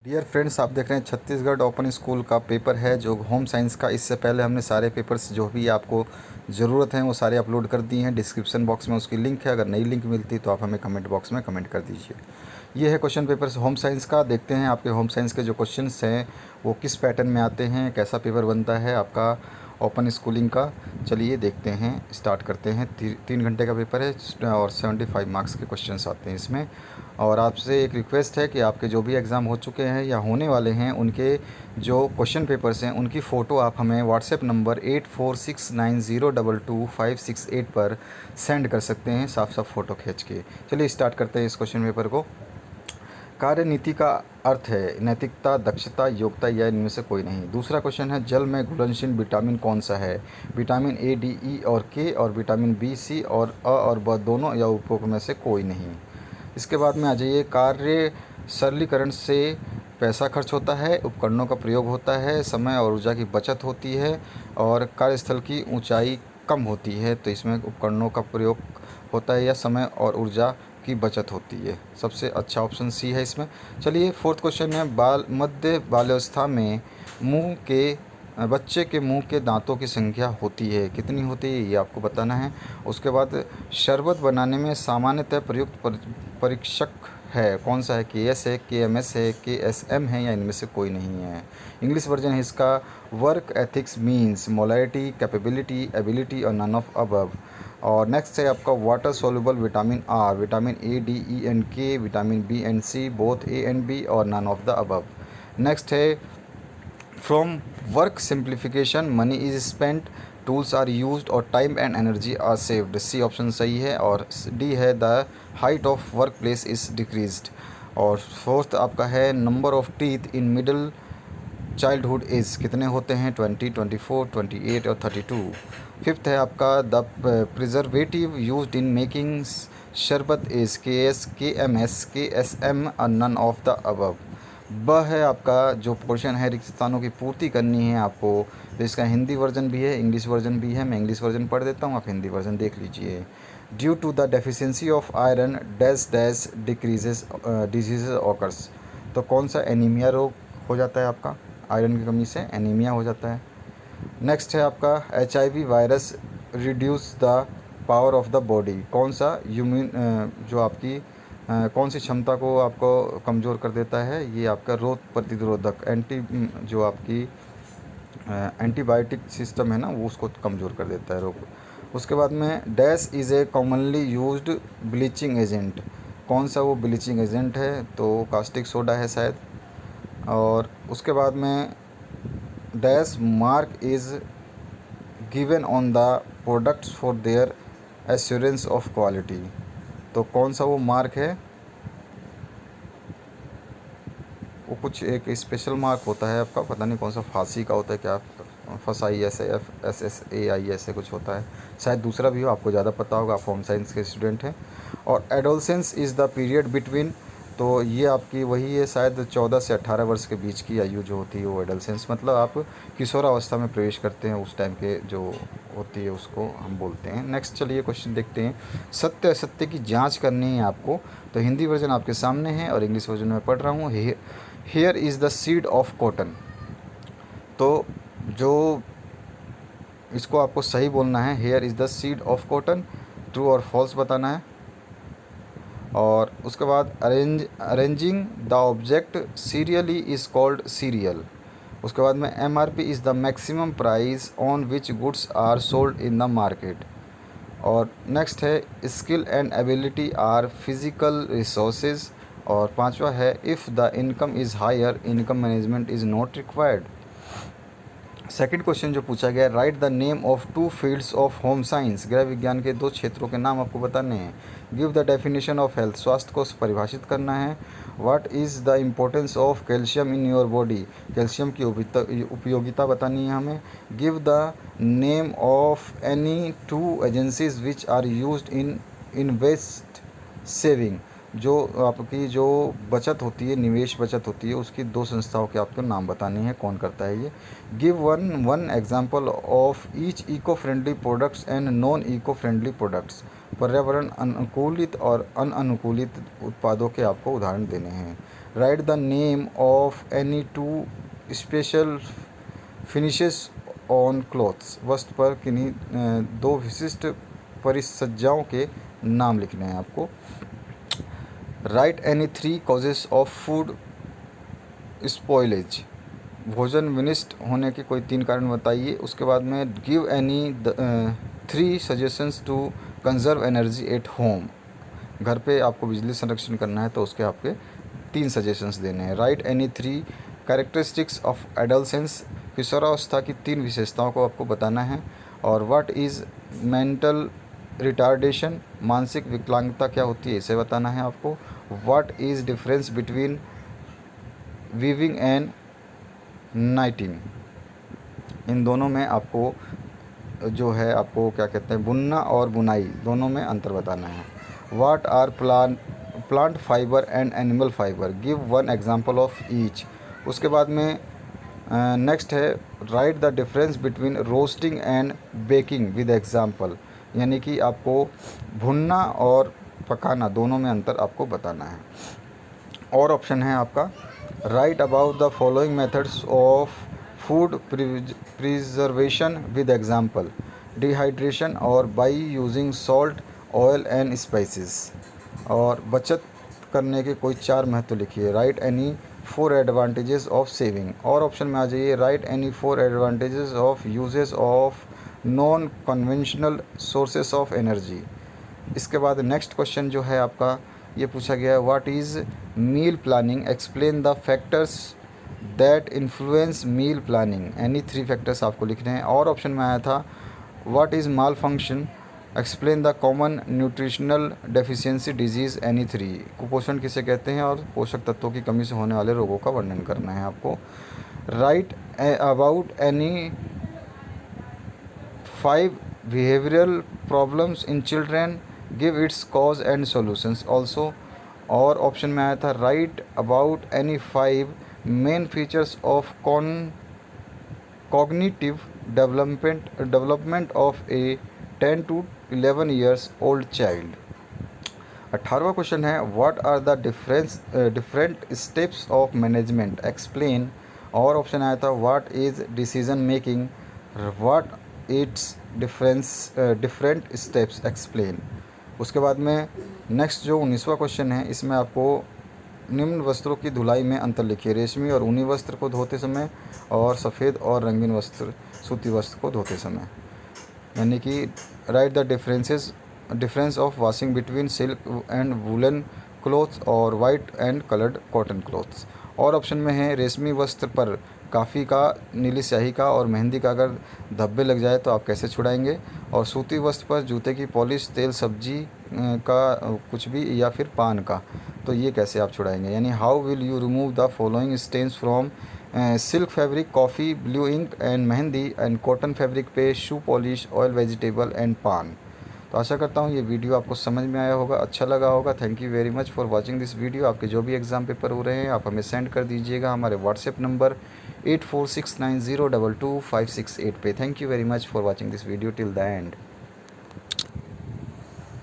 Dear friends, आप देख रहे हैं छत्तीसगढ़ ओपन स्कूल का पेपर है जो होम साइंस का। इससे पहले हमने सारे पेपर्स जो भी आपको ज़रूरत हैं वो सारे अपलोड कर दिए हैं। डिस्क्रिप्शन बॉक्स में उसकी लिंक है। अगर नई लिंक मिलती तो आप हमें कमेंट बॉक्स में कमेंट कर दीजिए। ये है क्वेश्चन पेपर्स होम साइंस का। देखते हैं आपके होम साइंस के जो क्वेश्चंस हैं वो किस पैटर्न में आते हैं, कैसा पेपर बनता है आपका ओपन स्कूलिंग का। चलिए देखते हैं, स्टार्ट करते हैं। 3 घंटे का पेपर है और 75 मार्क्स के क्वेश्चंस आते हैं इसमें। और आपसे एक रिक्वेस्ट है कि आपके जो भी एग्ज़ाम हो चुके हैं या होने वाले हैं उनके जो क्वेश्चन पेपर्स हैं उनकी फ़ोटो आप हमें व्हाट्सएप नंबर 8469022568 पर सेंड कर सकते हैं, साफ साफ फ़ोटो खींच के। चलिए स्टार्ट करते हैं इस क्वेश्चन पेपर को। कार्यनीति का अर्थ है नैतिकता, दक्षता, योग्यता या इनमें से कोई नहीं। दूसरा क्वेश्चन है जल में घुलनशील विटामिन कौन सा है? विटामिन ए, डी, ई और के, और विटामिन बी, सी और अ और ब दोनों या उपरोक्त में से कोई नहीं। इसके बाद में आ जाइए, कार्य सरलीकरण से पैसा खर्च होता है, उपकरणों का प्रयोग होता है, समय और ऊर्जा की बचत होती है और कार्यस्थल की ऊंचाई कम होती है। तो इसमें उपकरणों का प्रयोग होता है या समय और ऊर्जा की बचत होती है। सबसे अच्छा ऑप्शन सी है इसमें। चलिए फोर्थ क्वेश्चन है, मध्य बाल्यावस्था में बच्चे के मुंह के दांतों की संख्या होती है, कितनी होती है ये आपको बताना है। उसके बाद शरबत बनाने में सामान्यतः प्रयुक्त परीक्षक है कौन सा है? केएस है, केएमएस है, केएसएम है या इनमें से कोई नहीं है। इंग्लिश वर्जन है इसका, work ethics means morality, capability, ability और नन ऑफ अबव। और नेक्स्ट है आपका water soluble vitamin are, vitamin A, D, E and K, vitamin B and C, both A and B और none of the above. Next है from work simplification money is spent, tools are used और time and energy are saved. C option सही है। और D है the height of work place is decreased. और fourth आपका है number of teeth in middle childhood age, कितने होते हैं? 20, 24, 28 और 32। फिफ्थ है आपका the preservative used in making शरबत इज केएस, केएमएस, केएसएम और नन ऑफ द अबव। ब है आपका जो पोर्शन है रिक्त स्थानों की पूर्ति करनी है आपको, तो इसका हिंदी वर्जन भी है, इंग्लिश वर्जन भी है। मैं इंग्लिश वर्जन पढ़ देता हूँ, आप हिंदी वर्जन देख लीजिए। Due to the deficiency of iron dash dash decreases diseases occurs. तो कौन सा? एनीमिया रोग हो जाता है आपका, आयरन की कमी से एनीमिया हो जाता है। नेक्स्ट है आपका HIV virus reduce the power of the body, कौन सा? जो आपकी कौन सी क्षमता को आपको कमज़ोर कर देता है? ये आपका रोग प्रतिरोधक जो आपकी एंटीबायोटिक सिस्टम है ना, वो उसको कमज़ोर कर देता है रोग। उसके बाद में dash is a commonly used bleaching agent, कौन सा वो ब्लीचिंग एजेंट है? तो कास्टिक सोडा है शायद। और उसके बाद में dash mark is given on the products for their assurance of quality, तो कौन सा वो मार्क है? वो कुछ एक स्पेशल मार्क होता है आपका, पता नहीं कौन सा, फांसी का होता है क्या, FSSAI ऐसे कुछ होता है शायद। दूसरा भी हो, आपको ज़्यादा पता होगा, आप होम साइंस के स्टूडेंट हैं। और adolescence is the period between, तो ये आपकी वही है शायद 14 से 18 वर्ष के बीच की आयु जो होती है वो एडोलसेंस, मतलब आप किशोरावस्था में प्रवेश करते हैं उस टाइम के जो होती है उसको हम बोलते हैं। नेक्स्ट चलिए क्वेश्चन देखते हैं। सत्य असत्य की जांच करनी है आपको, तो हिंदी वर्जन आपके सामने है और इंग्लिश वर्जन में पढ़ रहा हूँ। Hair is the seed of cotton, तो जो इसको आपको सही बोलना है, hair is the seed of cotton, true और फॉल्स बताना है। और उसके बाद arranging the object serially is called serial. उसके बाद में MRP is the maximum price on which goods are sold in the market. और नेक्स्ट है skill and ability are physical resources. और पांचवा है if the income is higher income management is not required. Second question जो पूछा गया, write the name of 2 fields of home science, गृह विज्ञान के 2 क्षेत्रों के नाम आपको बताने हैं। Give the definition of health, स्वास्थ्य को परिभाषित करना है। What is the importance of calcium in your body, calcium की उपयोगिता बतानी है हमें। Give the name of any 2 agencies which are used in invest saving, जो आपकी जो बचत होती है, निवेश बचत होती है, उसकी 2 संस्थाओं के आपको नाम बताने हैं, कौन करता है ये। Give one example of each eco friendly products and non eco friendly products, पर्यावरण अनुकूलित और अनअनुकूलित उत्पादों के आपको उदाहरण देने हैं। Right the name of any two special finishes on clothes. वस्त्र पर किन्हीं दो विशिष्ट परिसज्जाओं के नाम लिखने हैं आपको। Right any 3 causes of food spoilage. भोजन विनिष्ट होने के कोई 3 कारण बताइए। उसके बाद में give any 3 suggestions to conserve energy at home. घर पे आपको बिजली संरक्षण करना है तो उसके आपके 3 सजेशंस देने हैं। Right any 3 characteristics of adolescence. किशोरावस्था की 3 विशेषताओं को आपको बताना है। और व्हाट इज़ मेंटल रिटार्डेशन। मानसिक विकलांगता क्या होती है इसे बताना है आपको। What is difference between weaving and knitting. इन दोनों में आपको जो है आपको क्या कहते हैं, बुनना और बुनाई दोनों में अंतर बताना है। What are plant fibre and animal fibre. Give 1 example of each. उसके बाद में नेक्स्ट है write the difference between roasting and baking with example. यानी कि आपको भुनना और पकाना दोनों में अंतर आपको बताना है। और ऑप्शन है आपका write about the following methods of food preservation with example. Dehydration और by using salt oil and spices. और बचत करने के कोई 4 महत्व लिखिए। Write any 4 advantages of saving. और ऑप्शन में आ जाइए write any 4 advantages of uses of non conventional sources of energy. इसके बाद नेक्स्ट क्वेश्चन जो है आपका ये पूछा गया है what is meal planning. Explain the factors that influence meal planning. Any 3 factors आपको लिखने हैं। और ऑप्शन में आया था what is malfunction. Explain the common nutritional deficiency disease any 3। कुपोषण किसे कहते हैं और पोषक तत्वों की कमी से होने वाले रोगों का वर्णन करना है आपको। Right about any 5 behavioral problems in children. Give its cause and solutions also. और ऑप्शन में आया था write about any 5 main features of cognitive development of a 10 to 11 years old child. 18वां क्वेश्चन है what are the different steps of management explain. और option आया था what is decision making. What its different steps explain. उसके बाद में next जो 19वां question है इसमें आपको निम्न वस्त्रों की धुलाई में अंतर लिखिए। रेशमी और ऊनी वस्त्र को धोते समय और सफ़ेद और रंगीन वस्त्र सूती वस्त्र को धोते समय। यानी कि write the difference of washing between silk and woollen clothes और white and coloured cotton clothes. और ऑप्शन में है रेशमी वस्त्र पर काफ़ी का, नीली स्याही का और मेहंदी का अगर धब्बे लग जाए तो आप कैसे छुड़ाएंगे। और सूती वस्त्र पर जूते की पॉलिश, तेल, सब्जी का कुछ भी या फिर पान का, तो ये कैसे आप छुड़ाएंगे। यानी how will you remove the following stains from silk fabric, coffee, blue ink and mehndi and cotton fabric पे shoe polish, oil, vegetable and paan. तो आशा करता हूँ ये वीडियो आपको समझ में आया होगा, अच्छा लगा होगा। Thank you very much for watching this video. आपके जो भी एग्ज़ाम पेपर हो रहे हैं आप हमें सेंड कर दीजिएगा हमारे व्हाट्सएप नंबर 8469022568 पे। Thank you very much for watching this video till the end.